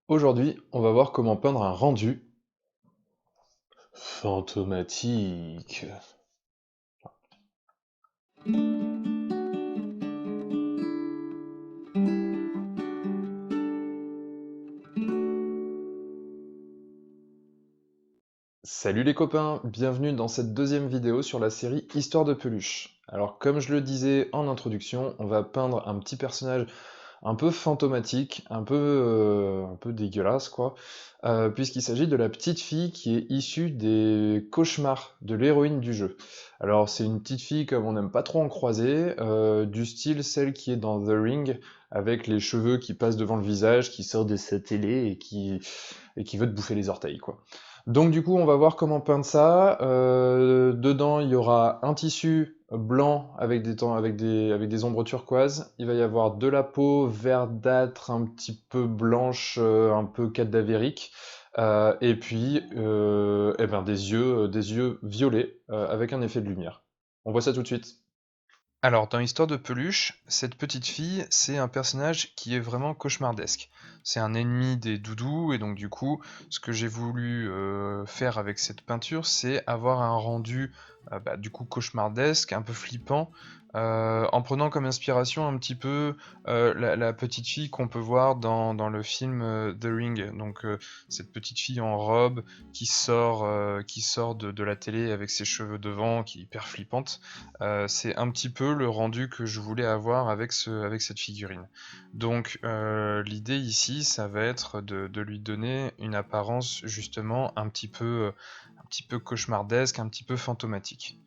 Aujourd'hui, on va voir comment peindre un rendu fantomatique. Salut les copains, bienvenue dans cette deuxième vidéo sur la série Histoire de peluche. Alors comme je le disais en introduction, on va peindre un petit personnage un peu fantomatique, un peu dégueulasse quoi, puisqu'il s'agit de la petite fille qui est issue des cauchemars de l'héroïne du jeu. Alors c'est une petite fille comme on n'aime pas trop en croiser, du style celle qui est dans The Ring, avec les cheveux qui passent devant le visage, qui sort de sa télé et qui veut te bouffer les orteils quoi. Donc du coup, on va voir comment peindre ça. Dedans, il y aura un tissu blanc avec des ombres turquoises. Il va y avoir de la peau verdâtre, un petit peu blanche, un peu cadavérique. Et puis, eh ben, des yeux violets avec un effet de lumière. On voit ça tout de suite. Alors, dans Histoire de peluche, cette petite fille, c'est un personnage qui est vraiment cauchemardesque. C'est un ennemi des doudous, et donc du coup, ce que j'ai voulu faire avec cette peinture, c'est avoir un rendu du coup cauchemardesque, un peu flippant, en prenant comme inspiration un petit peu la petite fille qu'on peut voir dans le film The Ring. Donc cette petite fille en robe qui sort de la télé avec ses cheveux devant, qui est hyper flippante. C'est un petit peu le rendu que je voulais avoir avec cette figurine. Donc l'idée ici, ça va être de lui donner une apparence justement un petit peu cauchemardesque, un petit peu fantomatique.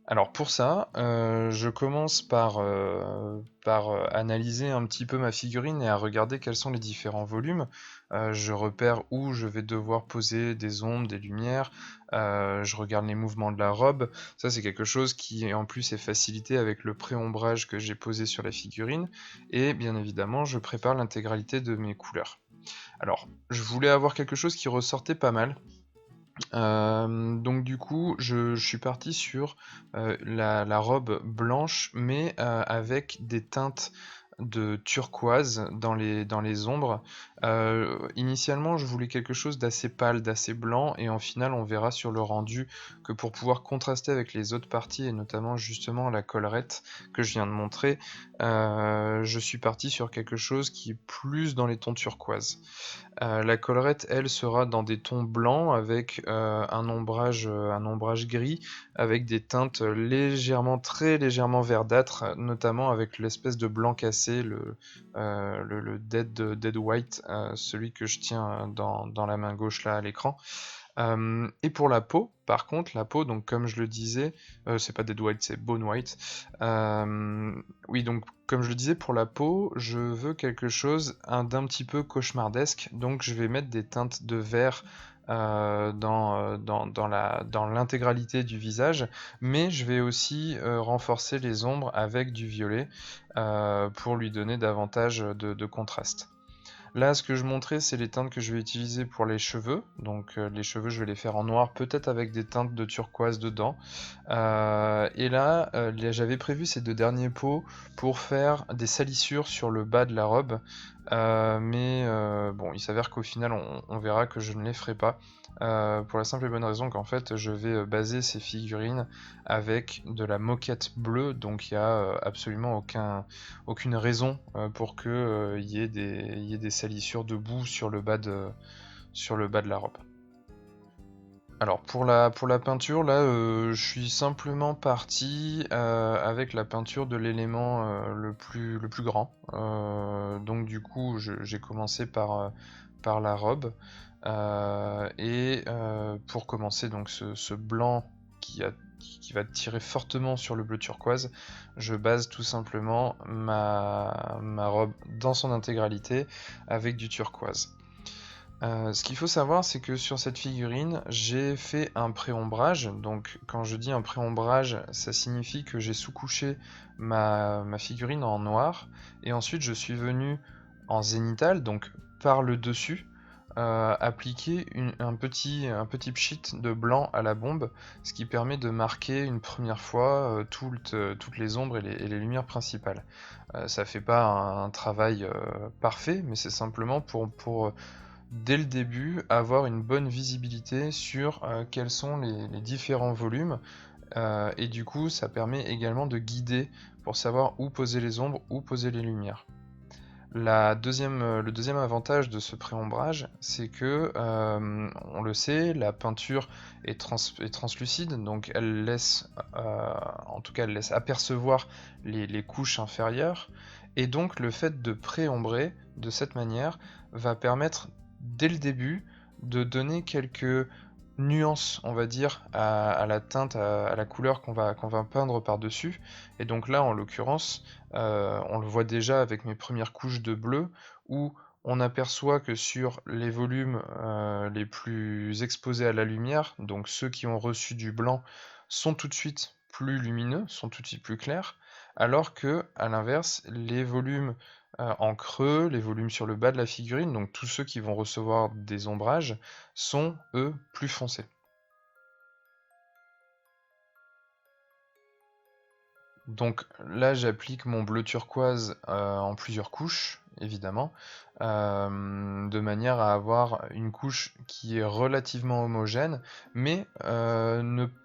Alors pour ça, je commence par analyser un petit peu ma figurine et à regarder quels sont les différents volumes. Je repère où je vais devoir poser des ombres, des lumières, je regarde les mouvements de la robe. Ça, c'est quelque chose qui en plus est facilité avec le pré-ombrage que j'ai posé sur la figurine. Et bien évidemment, je prépare l'intégralité de mes couleurs. Alors, je voulais avoir quelque chose qui ressortait pas mal. Donc du coup, je suis parti sur la robe blanche, mais avec des teintes de turquoise dans les ombres. Initialement, je voulais quelque chose d'assez pâle, d'assez blanc, et en final, on verra sur le rendu que pour pouvoir contraster avec les autres parties, et notamment justement la collerette que je viens de montrer, je suis parti sur quelque chose qui est plus dans les tons turquoise. La collerette, elle, sera dans des tons blancs avec un ombrage gris, avec des teintes légèrement, très légèrement verdâtres, notamment avec l'espèce de blanc cassé, le dead white, celui que je tiens dans la main gauche là à l'écran. Et pour la peau, par contre, la peau, donc comme je le disais, c'est pas Dead White, c'est Bone White. Oui, donc comme je le disais, pour la peau, je veux quelque chose d'un petit peu cauchemardesque, donc je vais mettre des teintes de vert dans l'intégralité du visage, mais je vais aussi renforcer les ombres avec du violet pour lui donner davantage de contraste. Là, ce que je montrais, c'est les teintes que je vais utiliser pour les cheveux. Donc les cheveux, je vais les faire en noir, peut-être avec des teintes de turquoise dedans. Et là, j'avais prévu ces deux derniers pots pour faire des salissures sur le bas de la robe. Mais bon, il s'avère qu'au final, on verra que je ne les ferai pas. Pour la simple et bonne raison qu'en fait, je vais baser ces figurines avec de la moquette bleue. Donc il n'y a absolument aucune raison pour qu'il y ait des salissures de boue sur le bas de la robe. Alors pour la peinture, là, je suis simplement parti avec la peinture de l'élément le plus grand. Donc du coup, j'ai commencé par la robe. Et pour commencer, donc ce blanc qui va tirer fortement sur le bleu turquoise, je base tout simplement ma robe dans son intégralité avec du turquoise. Ce qu'il faut savoir, c'est que sur cette figurine, j'ai fait un pré-ombrage. Donc, quand je dis un pré-ombrage, ça signifie que j'ai sous-couché ma figurine en noir. Et ensuite, je suis venu en zénithal, donc par le dessus, appliquer un petit pchit de blanc à la bombe, ce qui permet de marquer une première fois toutes les ombres et les lumières principales. Ça fait pas un travail parfait, mais c'est simplement pour dès le début avoir une bonne visibilité sur quels sont les différents volumes, et du coup ça permet également de guider pour savoir où poser les ombres, où poser les lumières. Le deuxième avantage de ce pré-ombrage, c'est que, on le sait, la peinture est translucide, donc en tout cas, elle laisse apercevoir les couches inférieures, et donc le fait de pré-ombrer de cette manière va permettre, dès le début, de donner quelques nuances, on va dire, à la teinte, à la couleur qu'on va peindre par-dessus. Et donc là, en l'occurrence, on le voit déjà avec mes premières couches de bleu, où on aperçoit que sur les volumes les plus exposés à la lumière, donc ceux qui ont reçu du blanc, sont tout de suite plus lumineux, sont tout de suite plus clairs, alors que, à l'inverse, les volumes en creux, les volumes sur le bas de la figurine, donc tous ceux qui vont recevoir des ombrages, sont, eux, plus foncés. Donc là, j'applique mon bleu turquoise en plusieurs couches, évidemment, de manière à avoir une couche qui est relativement homogène, mais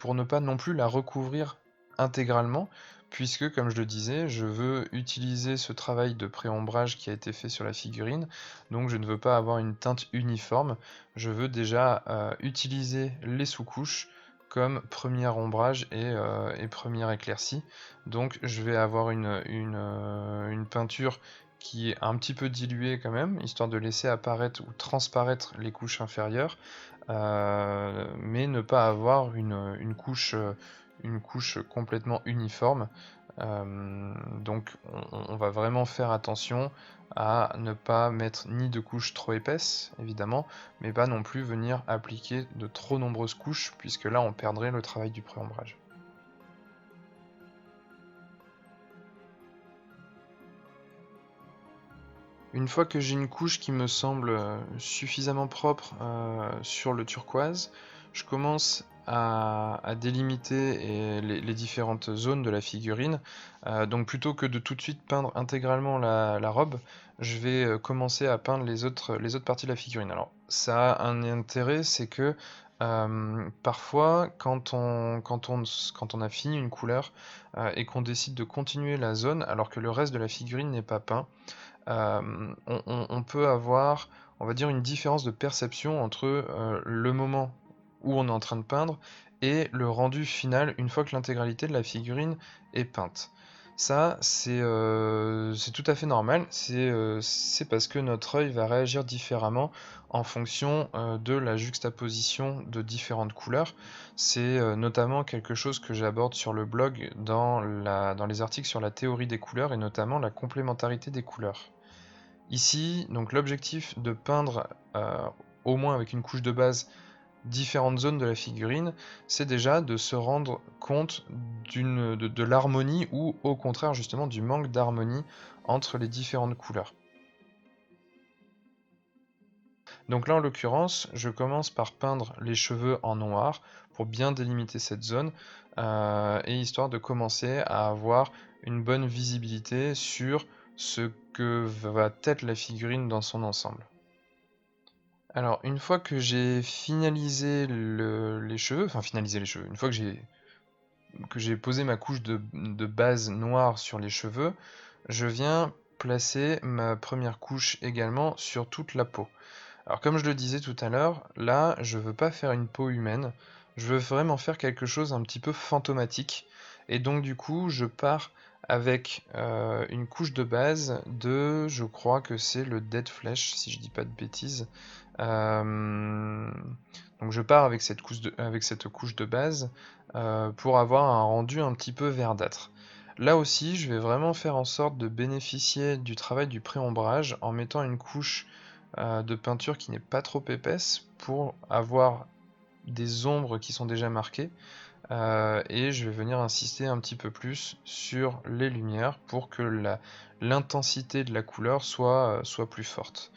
pour ne pas non plus la recouvrir intégralement, puisque, comme je le disais, je veux utiliser ce travail de pré-ombrage qui a été fait sur la figurine, donc je ne veux pas avoir une teinte uniforme, je veux déjà utiliser les sous-couches comme premier ombrage et première éclaircie. Donc je vais avoir une peinture qui est un petit peu diluée quand même, histoire de laisser apparaître ou transparaître les couches inférieures, mais ne pas avoir une couche complètement uniforme. Donc on va vraiment faire attention à ne pas mettre ni de couches trop épaisses, évidemment, mais pas non plus venir appliquer de trop nombreuses couches, puisque là on perdrait le travail du pré-ombrage. Une fois que j'ai une couche qui me semble suffisamment propre sur le turquoise, je commence à délimiter les différentes zones de la figurine. Donc plutôt que de tout de suite peindre intégralement la robe, je vais commencer à peindre les autres parties de la figurine. Alors ça a un intérêt, c'est que parfois quand on a fini une couleur et qu'on décide de continuer la zone alors que le reste de la figurine n'est pas peint, on peut avoir, on va dire, une différence de perception entre le moment où on est en train de peindre et le rendu final une fois que l'intégralité de la figurine est peinte. Ça, c'est tout à fait normal, c'est parce que notre œil va réagir différemment en fonction de la juxtaposition de différentes couleurs. C'est notamment quelque chose que j'aborde sur le blog dans les articles sur la théorie des couleurs et notamment la complémentarité des couleurs. Ici, donc l'objectif de peindre, au moins avec une couche de base, différentes zones de la figurine, c'est déjà de se rendre compte de l'harmonie ou au contraire justement du manque d'harmonie entre les différentes couleurs. Donc là en l'occurrence, je commence par peindre les cheveux en noir pour bien délimiter cette zone et histoire de commencer à avoir une bonne visibilité sur ce que va être la figurine dans son ensemble. Alors, une fois que j'ai finalisé les cheveux, une fois que j'ai posé ma couche de base noire sur les cheveux, je viens placer ma première couche également sur toute la peau. Alors, comme je le disais tout à l'heure, là, je veux pas faire une peau humaine, je veux vraiment faire quelque chose un petit peu fantomatique, et donc du coup, je pars avec une couche de base je crois que c'est le Dead Flesh, si je dis pas de bêtises. Euh, donc je pars avec cette couche de base pour avoir un rendu un petit peu verdâtre. Là aussi, je vais vraiment faire en sorte de bénéficier du travail du pré-ombrage en mettant une couche de peinture qui n'est pas trop épaisse pour avoir des ombres qui sont déjà marquées. Et je vais venir insister un petit peu plus sur les lumières pour que l'intensité de la couleur soit plus forte.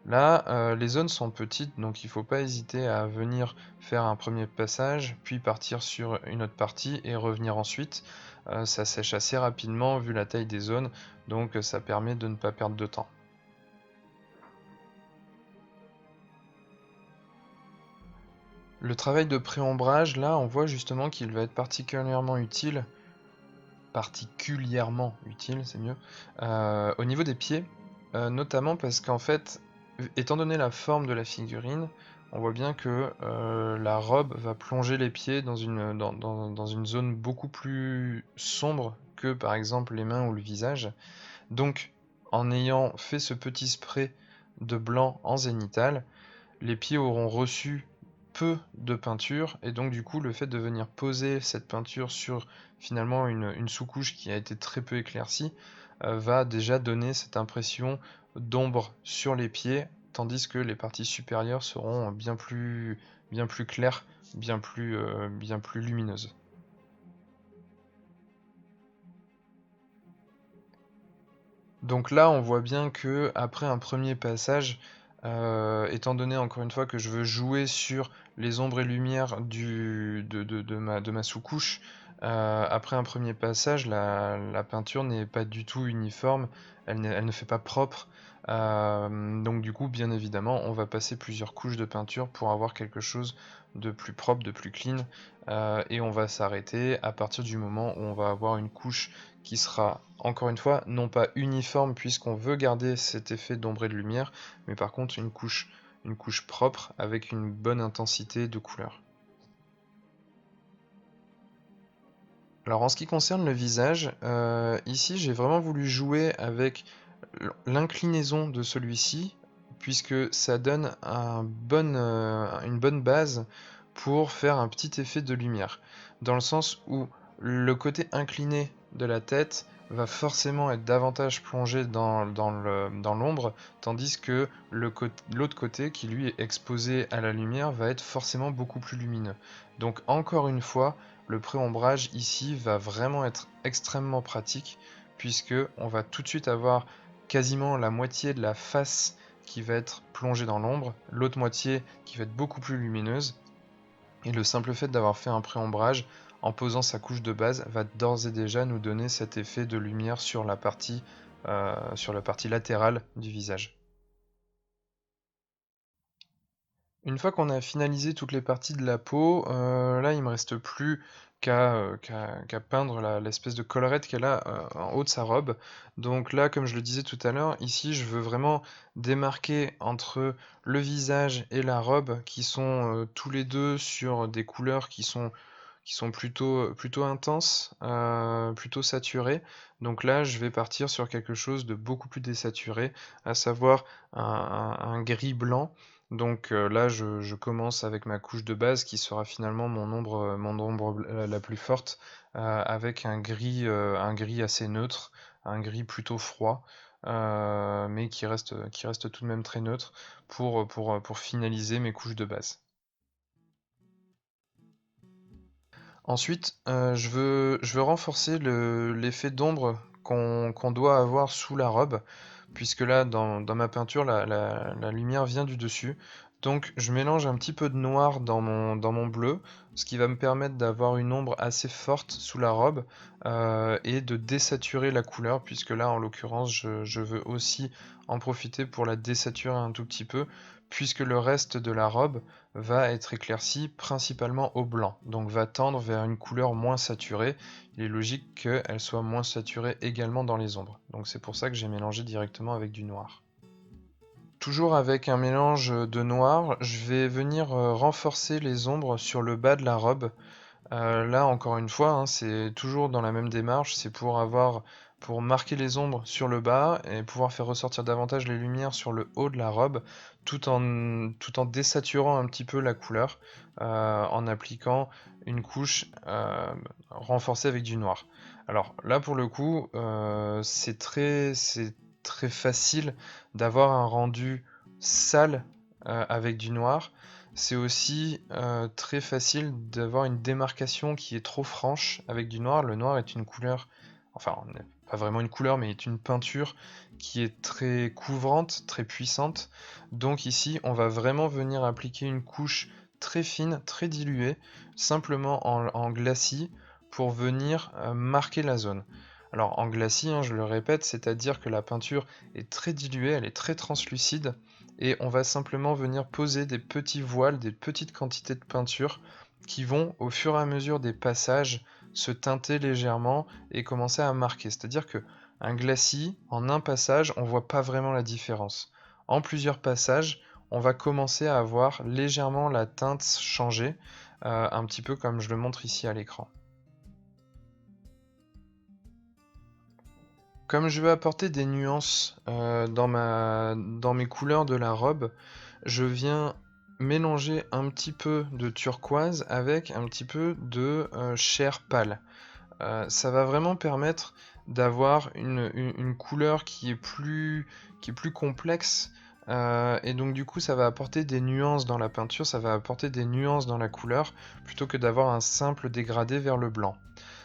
Là, les zones sont petites, donc il ne faut pas hésiter à venir faire un premier passage, puis partir sur une autre partie et revenir ensuite. Ça sèche assez rapidement vu la taille des zones, donc ça permet de ne pas perdre de temps. Le travail de pré-ombrage, là, on voit justement qu'il va être particulièrement utile, c'est mieux, au niveau des pieds, notamment parce qu'en fait, étant donné la forme de la figurine, on voit bien que la robe va plonger les pieds dans une zone beaucoup plus sombre que par exemple les mains ou le visage. Donc, en ayant fait ce petit spray de blanc en zénithal, les pieds auront reçu peu de peinture, et donc du coup le fait de venir poser cette peinture sur finalement une sous-couche qui a été très peu éclaircie va déjà donner cette impression d'ombre sur les pieds, tandis que les parties supérieures seront bien plus claires, bien plus lumineuses. Donc là, on voit bien que après un premier passage, étant donné encore une fois que je veux jouer sur les ombres et lumières de ma sous-couche, après un premier passage, la peinture n'est pas du tout uniforme, elle ne fait pas propre. Donc du coup, bien évidemment, on va passer plusieurs couches de peinture pour avoir quelque chose de plus propre, de plus clean, et on va s'arrêter à partir du moment où on va avoir une couche qui sera, encore une fois, non pas uniforme puisqu'on veut garder cet effet d'ombre et de lumière, mais par contre une couche propre avec une bonne intensité de couleur. Alors en ce qui concerne le visage, ici j'ai vraiment voulu jouer avec l'inclinaison de celui-ci, puisque ça donne une bonne base pour faire un petit effet de lumière, dans le sens où le côté incliné de la tête va forcément être davantage plongé dans l'ombre, tandis que l'autre côté, qui lui est exposé à la lumière, va être forcément beaucoup plus lumineux. Donc encore une fois, le pré-ombrage ici va vraiment être extrêmement pratique, puisque on va tout de suite avoir quasiment la moitié de la face qui va être plongée dans l'ombre, l'autre moitié qui va être beaucoup plus lumineuse, et le simple fait d'avoir fait un pré-ombrage en posant sa couche de base va d'ores et déjà nous donner cet effet de lumière sur la partie latérale du visage. Une fois qu'on a finalisé toutes les parties de la peau, là il me reste plus qu'à peindre l'espèce de collerette qu'elle a en haut de sa robe. Donc là, comme je le disais tout à l'heure, ici je veux vraiment démarquer entre le visage et la robe qui sont tous les deux sur des couleurs qui sont plutôt intenses, plutôt saturées. Donc là, je vais partir sur quelque chose de beaucoup plus désaturé, à savoir un gris blanc. Donc là, je commence avec ma couche de base qui sera finalement mon ombre la plus forte, avec un gris assez neutre, un gris plutôt froid, mais qui reste tout de même très neutre pour finaliser mes couches de base. Ensuite, je veux renforcer l'effet d'ombre qu'on doit avoir sous la robe, puisque là, dans ma peinture, la lumière vient du dessus. Donc, je mélange un petit peu de noir dans mon bleu, ce qui va me permettre d'avoir une ombre assez forte sous la robe et de désaturer la couleur, puisque là, en l'occurrence, je veux aussi en profiter pour la désaturer un tout petit peu, puisque le reste de la robe va être éclairci principalement au blanc, donc va tendre vers une couleur moins saturée. Il est logique qu'elle soit moins saturée également dans les ombres. Donc c'est pour ça que j'ai mélangé directement avec du noir. Toujours avec un mélange de noir, je vais venir renforcer les ombres sur le bas de la robe. Là, encore une fois, hein, c'est toujours dans la même démarche, c'est pour marquer les ombres sur le bas et pouvoir faire ressortir davantage les lumières sur le haut de la robe, tout en désaturant un petit peu la couleur, en appliquant une couche renforcée avec du noir. Alors là, pour le coup, c'est très facile d'avoir un rendu sale avec du noir. C'est aussi très facile d'avoir une démarcation qui est trop franche avec du noir. Le noir est une couleur, enfin pas vraiment une couleur, mais une peinture qui est très couvrante, très puissante. Donc ici, on va vraiment venir appliquer une couche très fine, très diluée, simplement en glacis, pour venir marquer la zone. Alors en glacis, hein, je le répète, c'est-à-dire que la peinture est très diluée, elle est très translucide, et on va simplement venir poser des petits voiles, des petites quantités de peinture qui vont, au fur et à mesure des passages, se teinter légèrement et commencer à marquer. C'est-à-dire que un glacis, en un passage, on voit pas vraiment la différence. En plusieurs passages, on va commencer à avoir légèrement la teinte changer, un petit peu comme je le montre ici à l'écran. Comme je veux apporter des nuances dans mes couleurs de la robe, je viens mélanger un petit peu de turquoise avec un petit peu de chair pâle. Ça va vraiment permettre d'avoir une couleur qui est plus complexe, et donc du coup ça va apporter des nuances dans la peinture, ça va apporter des nuances dans la couleur, plutôt que d'avoir un simple dégradé vers le blanc.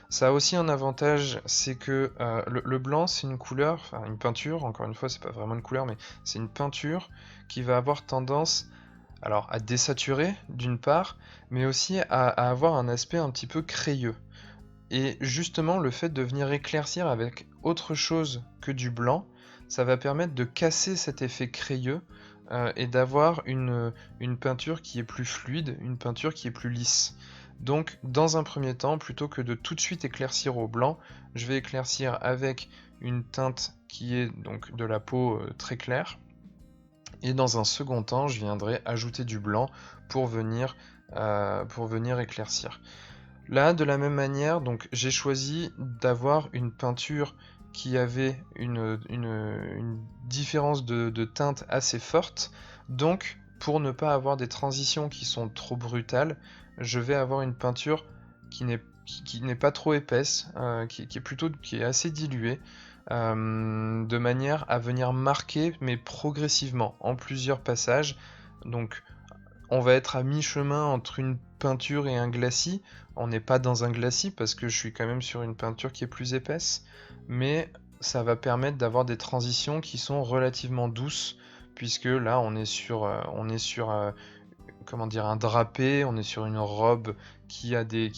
Ça a aussi un avantage, c'est que le blanc, c'est une couleur, enfin une peinture, encore une fois, c'est pas vraiment une couleur, mais c'est une peinture qui va avoir tendance alors à désaturer d'une part, mais aussi à avoir un aspect un petit peu crayeux. Et justement, le fait de venir éclaircir avec autre chose que du blanc, ça va permettre de casser cet effet crayeux et d'avoir une peinture qui est plus fluide, une peinture qui est plus lisse. Donc, dans un premier temps, plutôt que de tout de suite éclaircir au blanc, je vais éclaircir avec une teinte qui est donc de la peau très claire. Et dans un second temps, je viendrai ajouter du blanc pour venir éclaircir. Là, de la même manière, donc j'ai choisi d'avoir une peinture qui avait une différence de teinte assez forte. Donc, pour ne pas avoir des transitions qui sont trop brutales, je vais avoir une peinture qui n'est pas trop épaisse, qui est assez diluée, de manière à venir marquer, mais progressivement, en plusieurs passages. Donc, on va être à mi-chemin entre une peinture et un glacis. On n'est pas dans un glacis parce que je suis quand même sur une peinture qui est plus épaisse, mais ça va permettre d'avoir des transitions qui sont relativement douces, puisque là on est sur comment dire, un drapé, on est sur une robe qui a des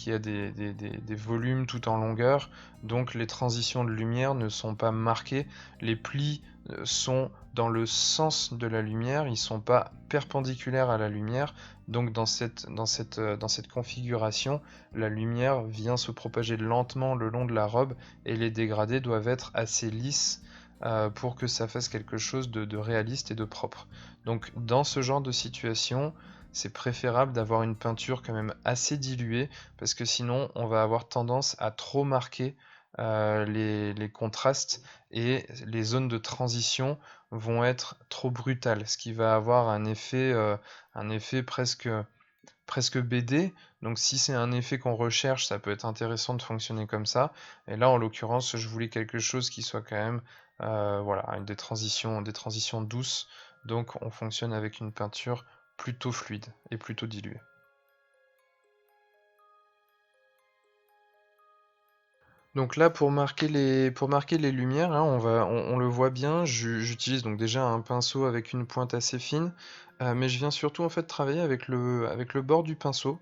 volumes tout en longueur, donc les transitions de lumière ne sont pas marquées, les plis sont dans le sens de la lumière, ils sont pas perpendiculaires à la lumière, donc dans cette configuration, la lumière vient se propager lentement le long de la robe et les dégradés doivent être assez lisses pour que ça fasse quelque chose de réaliste et de propre. Donc dans ce genre de situation, c'est préférable d'avoir une peinture quand même assez diluée, parce que sinon on va avoir tendance à trop marquer les contrastes et les zones de transition vont être trop brutales, ce qui va avoir un effet presque BD. Donc si c'est un effet qu'on recherche, ça peut être intéressant de fonctionner comme ça. Et là, en l'occurrence, je voulais quelque chose qui soit quand même, voilà, avec des transitions douces. Donc on fonctionne avec une peinture plutôt fluide et plutôt diluée. Donc là, pour marquer les lumières, hein, on le voit bien, j'utilise donc déjà un pinceau avec une pointe assez fine, mais je viens surtout en fait travailler avec le bord du pinceau,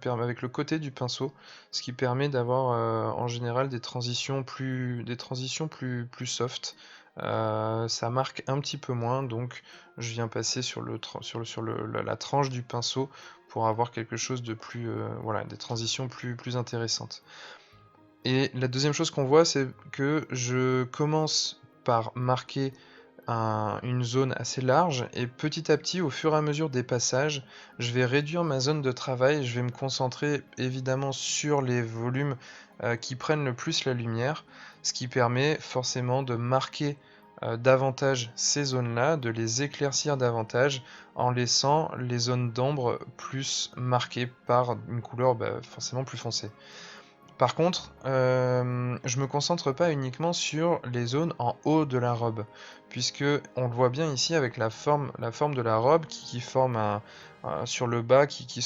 avec le côté du pinceau, ce qui permet d'avoir en général des transitions plus soft. Ça marque un petit peu moins, donc je viens passer la tranche du pinceau pour avoir quelque chose de plus, voilà, des transitions plus intéressantes. Et la deuxième chose qu'on voit, c'est que je commence par marquer une zone assez large et petit à petit, au fur et à mesure des passages, je vais réduire ma zone de travail, je vais me concentrer évidemment sur les volumes qui prennent le plus la lumière, ce qui permet forcément de marquer davantage ces zones-là, de les éclaircir davantage en laissant les zones d'ombre plus marquées par une couleur forcément plus foncée. Par contre, je me concentre pas uniquement sur les zones en haut de la robe, puisque on le voit bien ici avec la forme de la robe qui forme sur le bas, qui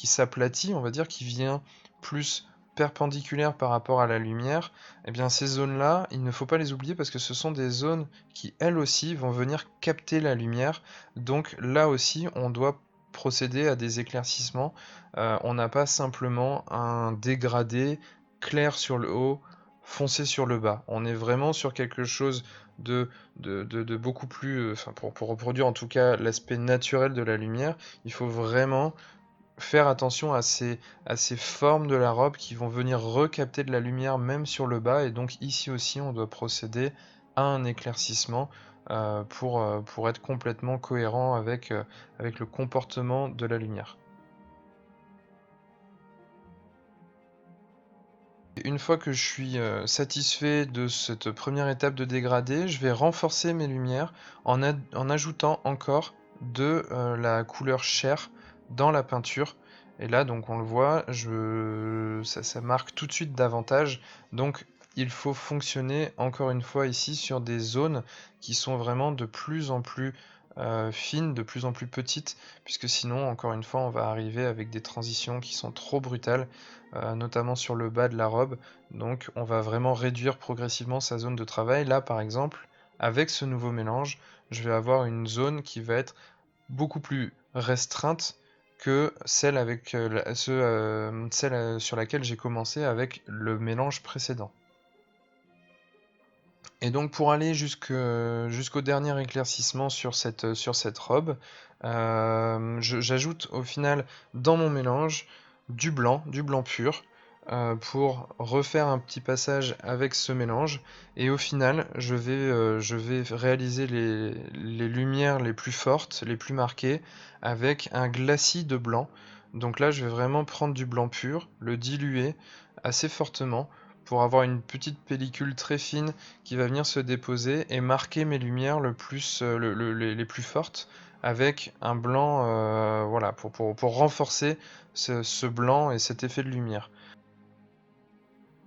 s'aplatit, on va dire, qui vient plus perpendiculaires par rapport à la lumière, eh bien ces zones-là, il ne faut pas les oublier parce que ce sont des zones qui, elles aussi, vont venir capter la lumière. Donc là aussi, on doit procéder à des éclaircissements. On n'a pas simplement un dégradé clair sur le haut, foncé sur le bas. On est vraiment sur quelque chose de beaucoup plus... Enfin, pour reproduire en tout cas l'aspect naturel de la lumière, il faut vraiment faire attention à ces formes de la robe qui vont venir recapter de la lumière même sur le bas. Et donc ici aussi, on doit procéder à un éclaircissement pour être complètement cohérent avec le comportement de la lumière. Une fois que je suis satisfait de cette première étape de dégradé, je vais renforcer mes lumières en ajoutant encore de la couleur chair dans la peinture. Et là, donc on le voit, ça marque tout de suite davantage. Donc il faut fonctionner encore une fois ici sur des zones qui sont vraiment de plus en plus fines, de plus en plus petites, puisque sinon, encore une fois, on va arriver avec des transitions qui sont trop brutales. Notamment sur le bas de la robe. Donc on va vraiment réduire progressivement sa zone de travail. Là par exemple, avec ce nouveau mélange, je vais avoir une zone qui va être beaucoup plus restreinte que celle, sur laquelle j'ai commencé avec le mélange précédent. Et donc pour aller jusqu'au dernier éclaircissement sur cette robe, j'ajoute au final dans mon mélange du blanc pur, pour refaire un petit passage avec ce mélange. Et au final, je vais réaliser les lumières les plus fortes, les plus marquées, avec un glacis de blanc. Donc là, je vais vraiment prendre du blanc pur, le diluer assez fortement, pour avoir une petite pellicule très fine qui va venir se déposer et marquer mes lumières les plus fortes avec un blanc, voilà, pour renforcer ce blanc et cet effet de lumière.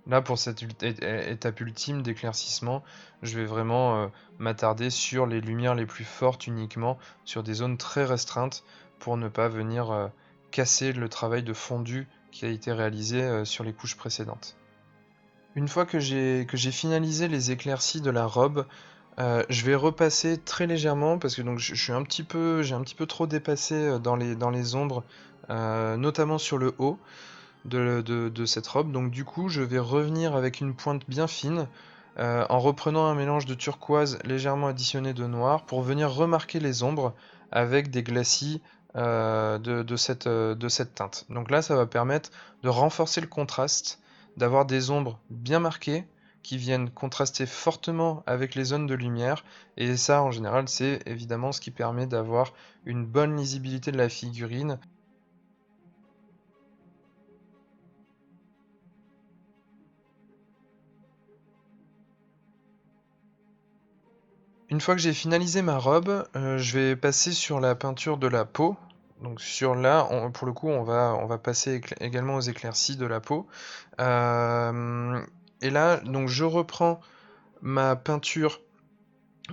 Là, pour cette étape ultime d'éclaircissement, je vais vraiment m'attarder sur les lumières les plus fortes uniquement, sur des zones très restreintes, pour ne pas venir casser le travail de fondu qui a été réalisé sur les couches précédentes. Une fois que j'ai finalisé les éclaircies de la robe, je vais repasser très légèrement parce que donc j'ai un petit peu trop dépassé dans les ombres, notamment sur le haut de cette robe. Donc du coup, je vais revenir avec une pointe bien fine, en reprenant un mélange de turquoise légèrement additionné de noir pour venir remarquer les ombres avec des glacis de cette teinte. Donc là, ça va permettre de renforcer le contraste, d'avoir des ombres bien marquées qui viennent contraster fortement avec les zones de lumière, et ça en général c'est évidemment ce qui permet d'avoir une bonne lisibilité de la figurine. Une fois que j'ai finalisé ma robe, je vais passer sur la peinture de la peau. Donc pour le coup, on va passer également aux éclaircies de la peau. Et là, donc je reprends ma peinture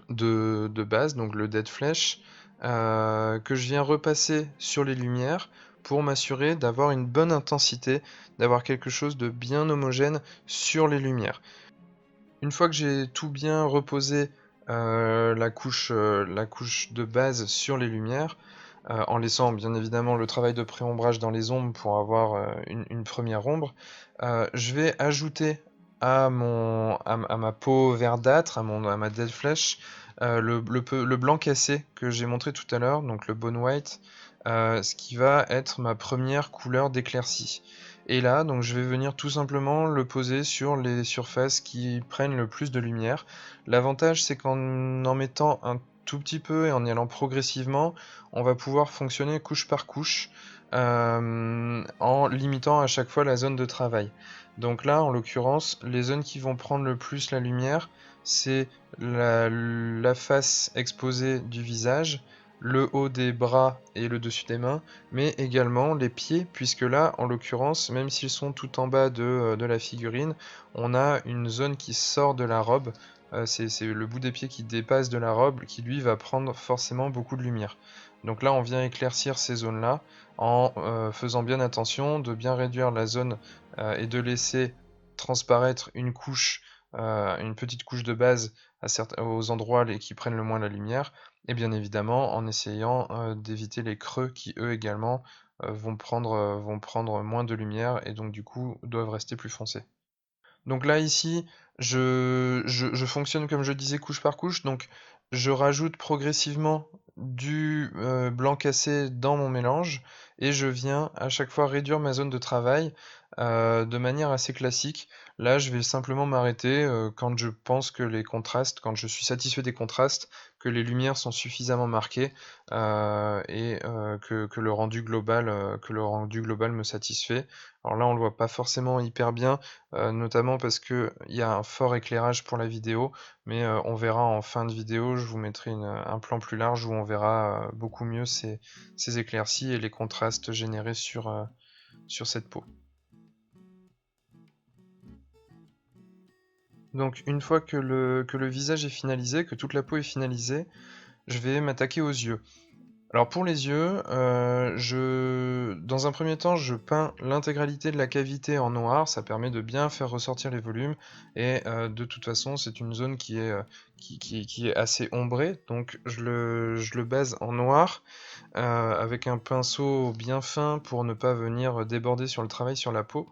de base, donc le Dead Flesh, que je viens repasser sur les lumières pour m'assurer d'avoir une bonne intensité, d'avoir quelque chose de bien homogène sur les lumières. Une fois que j'ai tout bien reposé la couche de base sur les lumières, en laissant bien évidemment le travail de pré-ombrage dans les ombres pour avoir une première ombre, je vais ajouter à ma peau verdâtre, à ma Dead Flesh, le blanc cassé que j'ai montré tout à l'heure, donc le Bone White, ce qui va être ma première couleur d'éclaircie. Et là, donc je vais venir tout simplement le poser sur les surfaces qui prennent le plus de lumière. L'avantage, c'est qu'en mettant un tout petit peu et en y allant progressivement, on va pouvoir fonctionner couche par couche, en limitant à chaque fois la zone de travail. Donc là, en l'occurrence, les zones qui vont prendre le plus la lumière, c'est la face exposée du visage, le haut des bras et le dessus des mains, mais également les pieds, puisque là, en l'occurrence, même s'ils sont tout en bas de la figurine, on a une zone qui sort de la robe, c'est le bout des pieds qui dépasse de la robe, qui lui va prendre forcément beaucoup de lumière. Donc là on vient éclaircir ces zones-là en faisant bien attention de bien réduire la zone et de laisser transparaître une couche, une petite couche de base aux endroits qui prennent le moins la lumière, et bien évidemment en essayant d'éviter les creux qui eux également vont prendre moins de lumière et donc du coup doivent rester plus foncés. Donc là ici, je fonctionne comme je disais couche par couche, donc je rajoute progressivement du blanc cassé dans mon mélange et je viens à chaque fois réduire ma zone de travail de manière assez classique. Là je vais simplement m'arrêter quand je pense que les contrastes, quand je suis satisfait des contrastes, que les lumières sont suffisamment marquées que que le rendu global me satisfait. Alors là on le voit pas forcément hyper bien, notamment parce qu'il y a un fort éclairage pour la vidéo, mais on verra en fin de vidéo, je vous mettrai un plan plus large où on verra beaucoup mieux ces éclaircies et les contrastes générés sur cette peau. Donc une fois que le visage est finalisé, que toute la peau est finalisée, je vais m'attaquer aux yeux. Alors pour les yeux, dans un premier temps, je peins l'intégralité de la cavité en noir, ça permet de bien faire ressortir les volumes, et de toute façon c'est une zone qui est assez ombrée, donc je le base en noir, avec un pinceau bien fin pour ne pas venir déborder sur le travail sur la peau.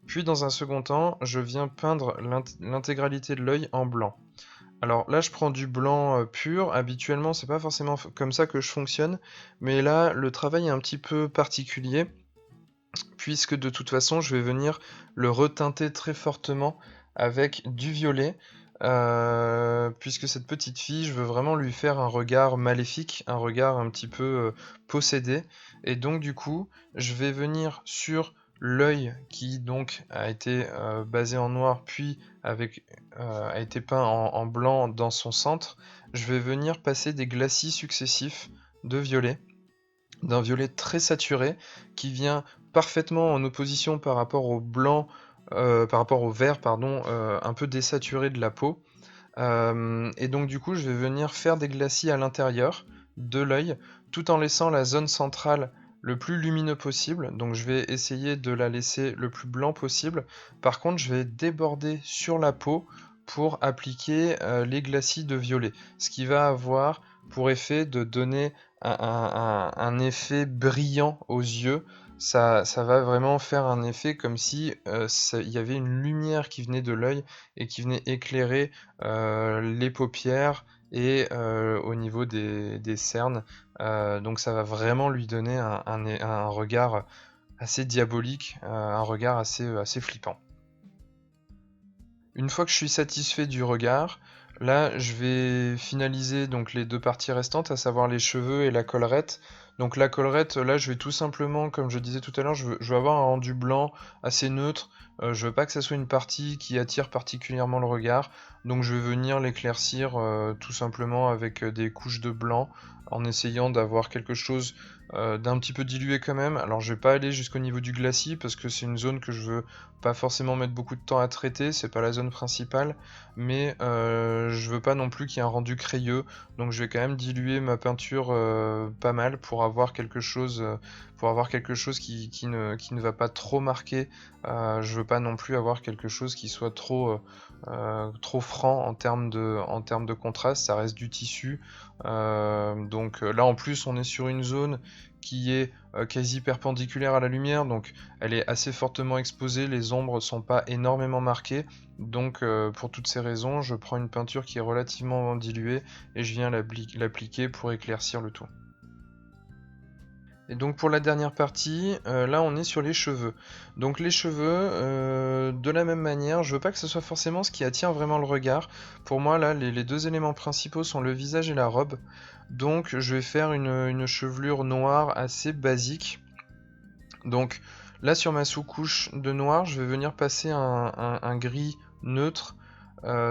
Puis dans un second temps, je viens peindre l'intégralité de l'œil en blanc. Alors là, je prends du blanc pur. Habituellement, c'est pas forcément comme ça que je fonctionne, mais là, le travail est un petit peu particulier, puisque de toute façon, je vais venir le retinter très fortement avec du violet, puisque cette petite fille, je veux vraiment lui faire un regard maléfique, un regard un petit peu possédé, et donc du coup, je vais venir sur l'œil qui donc a été basé en noir, puis a été peint en blanc dans son centre. Je vais venir passer des glacis successifs de violet, d'un violet très saturé qui vient parfaitement en opposition par rapport au blanc, par rapport au vert, pardon, un peu désaturé de la peau. Et donc du coup, je vais venir faire des glacis à l'intérieur de l'œil, tout en laissant la zone centrale le plus lumineux possible. Donc je vais essayer de la laisser le plus blanc possible. Par contre, je vais déborder sur la peau pour appliquer les glacis de violet, ce qui va avoir pour effet de donner un effet brillant aux yeux. Ça va vraiment faire un effet comme si il y avait une lumière qui venait de l'œil et qui venait éclairer les paupières et au niveau des cernes. Donc ça va vraiment lui donner un regard assez diabolique, un regard assez flippant. Une fois que je suis satisfait du regard, là je vais finaliser donc les deux parties restantes, à savoir les cheveux et la collerette. Donc la collerette, là je vais tout simplement, comme je disais tout à l'heure, je veux avoir un rendu blanc assez neutre. Je veux pas que ça soit une partie qui attire particulièrement le regard, donc je vais venir l'éclaircir tout simplement avec des couches de blanc, en essayant d'avoir quelque chose d'un petit peu dilué quand même. Alors je vais pas aller jusqu'au niveau du glacis parce que c'est une zone que je veux pas forcément mettre beaucoup de temps à traiter, c'est pas la zone principale, mais je veux pas non plus qu'il y ait un rendu crayeux, donc je vais quand même diluer ma peinture pas mal pour avoir quelque chose, qui ne va pas trop marquer. Je veux pas non plus avoir quelque chose qui soit trop franc en termes de contraste, ça reste du tissu. Donc là en plus on est sur une zone qui est quasi perpendiculaire à la lumière, donc elle est assez fortement exposée, les ombres sont pas énormément marquées, donc pour toutes ces raisons, je prends une peinture qui est relativement diluée et je viens l'appliquer pour éclaircir le tout. Et donc pour la dernière partie, là on est sur les cheveux. Donc les cheveux, de la même manière, je veux pas que ce soit forcément ce qui attire vraiment le regard. Pour moi là, les deux éléments principaux sont le visage et la robe. Donc je vais faire une chevelure noire assez basique. Donc là sur ma sous-couche de noir, je vais venir passer un gris neutre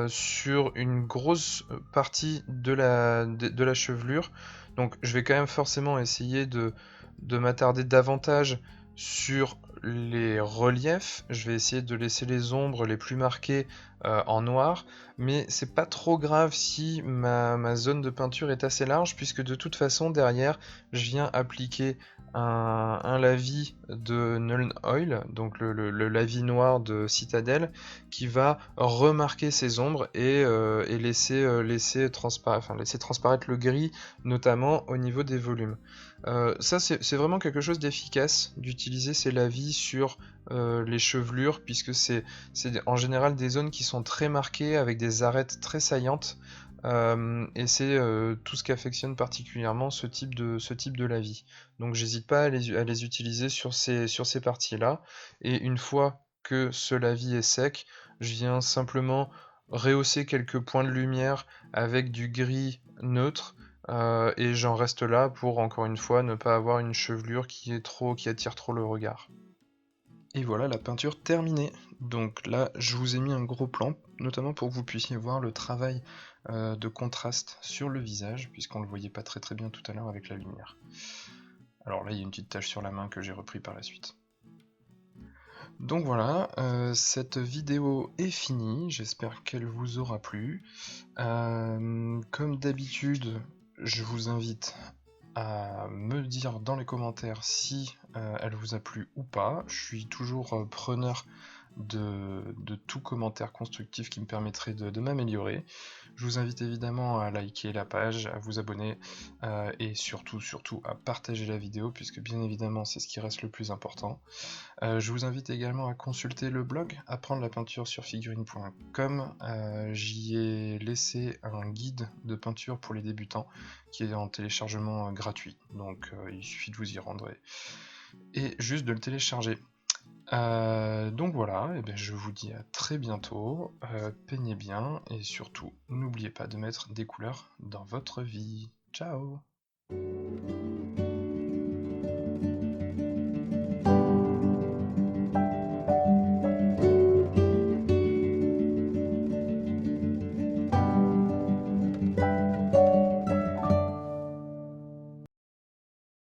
sur une grosse partie de la chevelure. Donc je vais quand même forcément essayer de m'attarder davantage sur les reliefs. Je vais essayer de laisser les ombres les plus marquées en noir, mais c'est pas trop grave si ma zone de peinture est assez large, puisque de toute façon derrière je viens appliquer un lavis de Nuln Oil, donc le lavis noir de Citadel, qui va remarquer ces ombres et laisser transparaître le gris, notamment au niveau des volumes. Ça c'est vraiment quelque chose d'efficace d'utiliser ces lavis sur les chevelures, puisque c'est en général des zones qui sont très marquées avec des arêtes très saillantes, et c'est tout ce qu'affectionne particulièrement ce type de lavis. Donc j'hésite pas à les utiliser sur ces parties-là, et une fois que ce lavis est sec, je viens simplement rehausser quelques points de lumière avec du gris neutre, et j'en reste là pour, encore une fois, ne pas avoir une chevelure qui attire trop le regard. Et voilà la peinture terminée. Donc là, je vous ai mis un gros plan, notamment pour que vous puissiez voir le travail de contraste sur le visage, puisqu'on le voyait pas très bien tout à l'heure avec la lumière. Alors là, il y a une petite tache sur la main que j'ai repris par la suite. Donc voilà, cette vidéo est finie, j'espère qu'elle vous aura plu. Comme d'habitude, je vous invite à me dire dans les commentaires si elle vous a plu ou pas. Je suis toujours preneur de tout commentaire constructif qui me permettrait de m'améliorer. Je vous invite évidemment à liker la page, à vous abonner et surtout à partager la vidéo, puisque bien évidemment c'est ce qui reste le plus important. Je vous invite également à consulter le blog apprendre la peinture sur figurine.com. J'y ai laissé un guide de peinture pour les débutants qui est en téléchargement gratuit, donc il suffit de vous y rendre et juste de le télécharger. Donc voilà, et bien je vous dis à très bientôt, peignez bien et surtout n'oubliez pas de mettre des couleurs dans votre vie. Ciao!